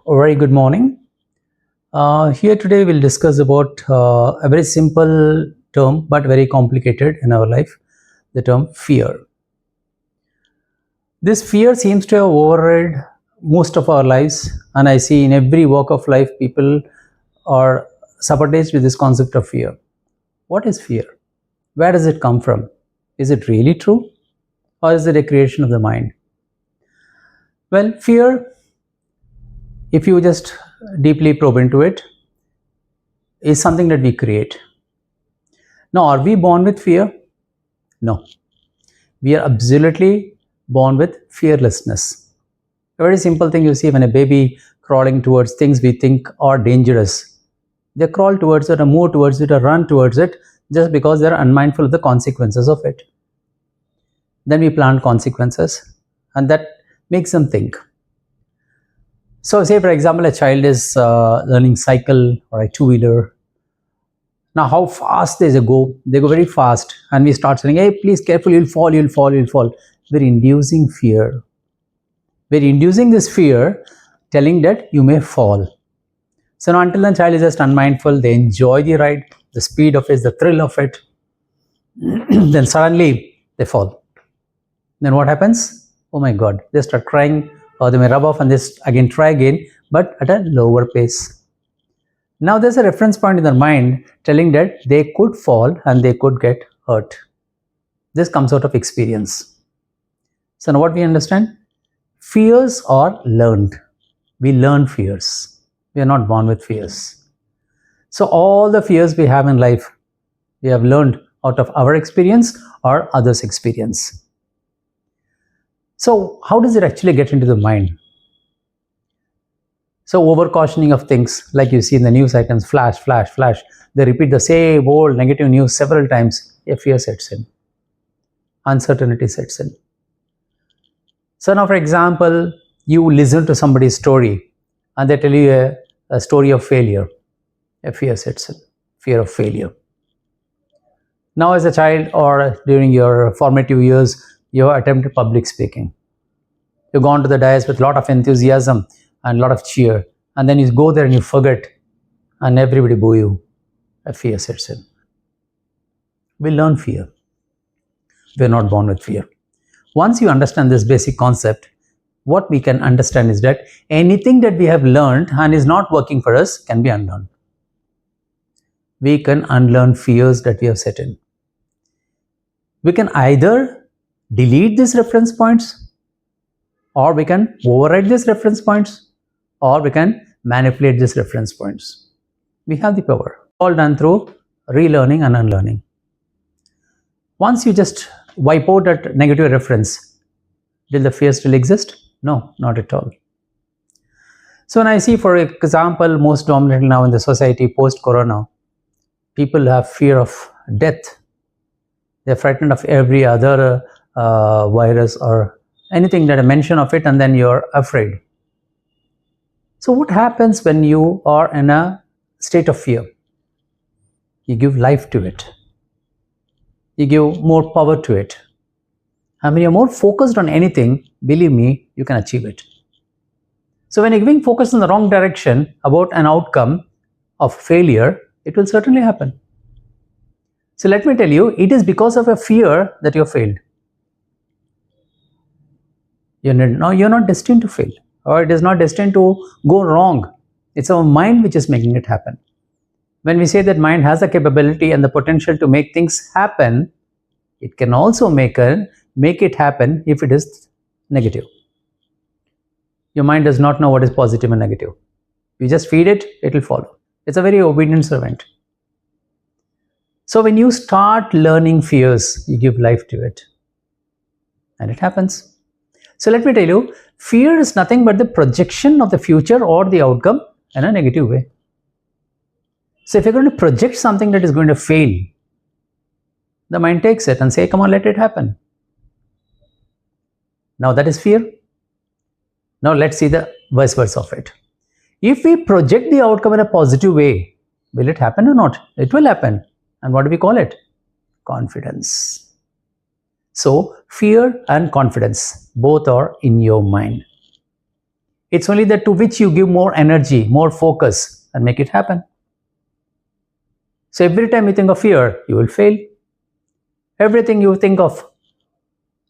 a very good morning. Here today we'll discuss about a very simple term but very complicated in our life, the term fear. This fear seems to have overridden most of our lives, and I see in every walk of life people are subsidized with this concept of fear. What is fear? Where does it come from? Is it really true, or is it a creation of the mind? Well, fear, if you just deeply probe into it, is something that we create. Now, are we born with fear? No. We are absolutely born with fearlessness. A very simple thing you see when a baby crawling towards things we think are dangerous. They crawl towards it or move towards it or run towards it just because they are unmindful of the consequences of it. Then we plant consequences, and that makes them think. So say for example a child is learning cycle or a two-wheeler. Now how fast they go very fast, and we start saying, hey, please careful, you'll fall. We're inducing fear. We're inducing this fear, telling that you may fall. So now until the child is just unmindful, they enjoy the ride, the speed of it, the thrill of it. Then suddenly they fall. Then what happens? Oh my God, they start crying, or they may rub off and just again try again, but at a lower pace. Now there's a reference point in their mind telling that they could fall and they could get hurt. This comes out of experience. So now what we understand? Fears are learned. We learn fears. We are not born with fears. So all the fears we have in life, we have learned out of our experience or others' experience. So how does it actually get into the mind? So over-cautioning of things, like you see in the news items, flash, flash, flash. They repeat the same old negative news several times. A fear sets in. Uncertainty sets in. So now, for example, you listen to somebody's story and they tell you a story of failure. A fear sets in. Fear of failure. Now as a child or during your formative years, you have attempted public speaking. You've gone to the dais with a lot of enthusiasm and a lot of cheer, and then you go there and you forget, and everybody boo you. A fear sets in. We learn fear. We're not born with fear. Once you understand this basic concept, what we can understand is that anything that we have learned and is not working for us can be unlearned. We can unlearn fears that we have set in. We can either delete these reference points, or we can override these reference points, or we can manipulate these reference points. We have the power. All done through relearning and unlearning. Once you just wipe out that negative reference, will the fear still exist? No, not at all. So when I see, for example, most dominant now in the society post-corona, people have fear of death. They're frightened of every other virus or anything that a mention of it, and then you're afraid. So what happens when you are in a state of fear? You give life to it. You give more power to it. And when you're more focused on anything, believe me, you can achieve it. So when you're giving focus in the wrong direction about an outcome of failure, it will certainly happen. So let me tell you, it is because of a fear that you have failed. You're not destined to fail, or it is not destined to go wrong. It's our mind which is making it happen. When we say that mind has the capability and the potential to make things happen, it can also make it happen if it is negative. Your mind does not know what is positive and negative. You just feed it, it will follow. It's a very obedient servant. So when you start learning fears, you give life to it, and it happens. So let me tell you, fear is nothing but the projection of the future or the outcome in a negative way. So if you're going to project something that is going to fail, the mind takes it and say, come on, let it happen. Now that is fear. Now let's see the vice versa of it. If we project the outcome in a positive way, will it happen or not? It will happen. And what do we call it? Confidence. So fear and confidence, both are in your mind. It's only that to which you give more energy, more focus, and make it happen. So every time you think of fear, you will fail. Everything you think of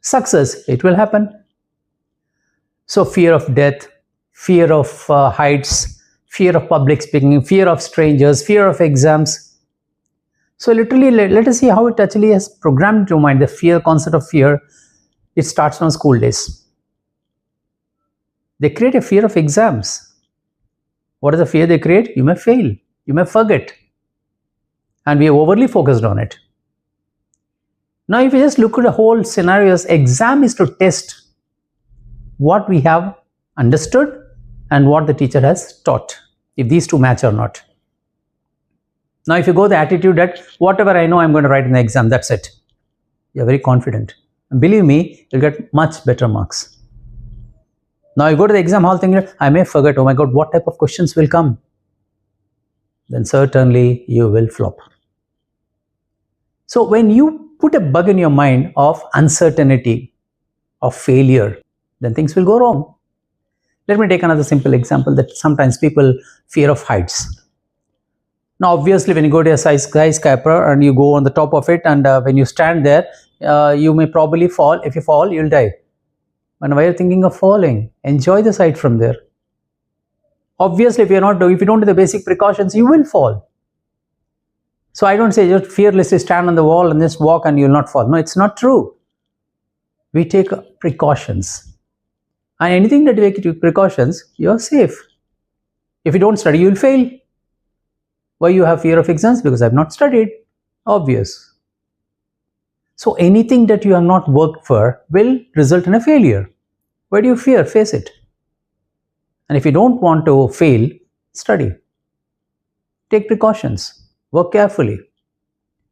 success, it will happen. So fear of death, fear of heights, fear of public speaking, fear of strangers, fear of exams. So literally, let us see how it actually has programmed your mind. The fear, concept of fear, it starts from school days. They create a fear of exams. What is the fear they create? You may fail, you may forget. And we are overly focused on it. Now, if you just look at the whole scenarios, exam is to test what we have understood and what the teacher has taught, if these two match or not. Now, if you go the attitude that whatever I know, I'm going to write in the exam, that's it. You're very confident. And believe me, you'll get much better marks. Now, you go to the exam hall thinking, I may forget, oh my God, what type of questions will come? Then certainly you will flop. So when you put a bug in your mind of uncertainty, of failure, then things will go wrong. Let me take another simple example that sometimes people fear of heights. Now, obviously, when you go to a skyscraper and you go on the top of it, and when you stand there, you may probably fall. If you fall, you'll die. And why are you thinking of falling? Enjoy the sight from there. Obviously, if you don't do the basic precautions, you will fall. So I don't say just fearlessly stand on the wall and just walk and you'll not fall. No, it's not true. We take precautions. And anything that you take precautions, you're safe. If you don't study, you'll fail. Why you have fear of exams? Because I've not studied. Obvious. So anything that you have not worked for will result in a failure. Why do you fear? Face it. And if you don't want to fail, study. Take precautions. Work carefully.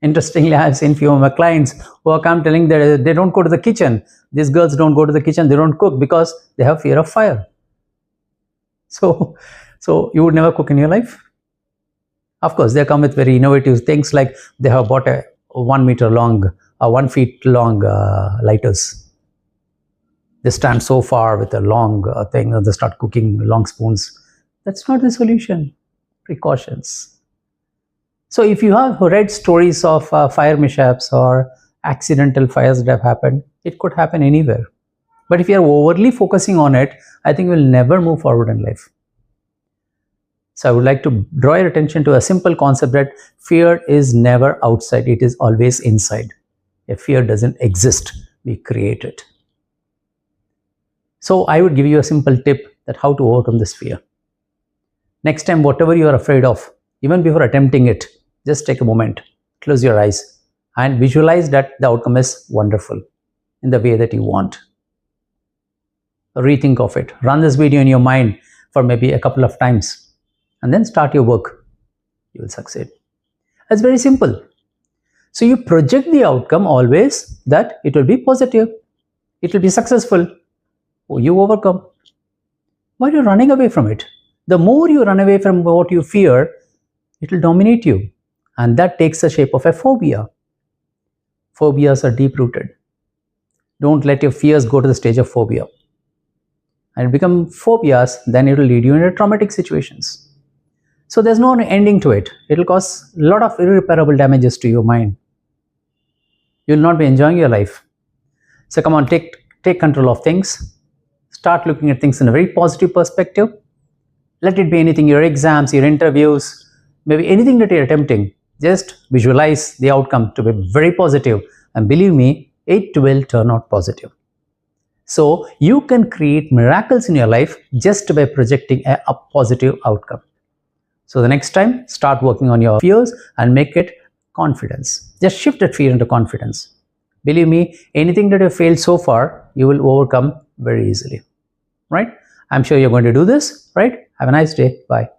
Interestingly, I have seen few of my clients who are come telling that they don't go to the kitchen. These girls don't go to the kitchen, they don't cook because they have fear of fire. So you would never cook in your life? Of course, they come with very innovative things like they have bought a 1 meter long, 1 feet long lighters. They stand so far with a long thing and they start cooking long spoons. That's not the solution. Precautions. So if you have read stories of fire mishaps or accidental fires that have happened, it could happen anywhere. But if you are overly focusing on it, I think you will never move forward in life. So I would like to draw your attention to a simple concept that fear is never outside, it is always inside. If fear doesn't exist, we create it. So I would give you a simple tip that how to overcome this fear. Next time, whatever you are afraid of, even before attempting it, just take a moment, close your eyes and visualize that the outcome is wonderful in the way that you want. Rethink of it. Run this video in your mind for maybe a couple of times and then start your work. You will succeed. It's very simple. So you project the outcome always that it will be positive. It will be successful. You overcome. Why are you running away from it? The more you run away from what you fear, it will dominate you. And that takes the shape of a phobia. Phobias are deep-rooted. Don't let your fears go to the stage of phobia. And become phobias, then it will lead you into traumatic situations. So there's no ending to it. It will cause a lot of irreparable damages to your mind. You will not be enjoying your life. So come on, take control of things. Start looking at things in a very positive perspective. Let it be anything, your exams, your interviews, maybe anything that you're attempting. Just visualize the outcome to be very positive, and believe me, it will turn out positive. So you can create miracles in your life just by projecting a positive outcome. So the next time, start working on your fears and make it confidence. Just shift that fear into confidence. Believe me, anything that you failed so far, you will overcome very easily. Right? I'm sure you're going to do this, right? Have a nice day. Bye.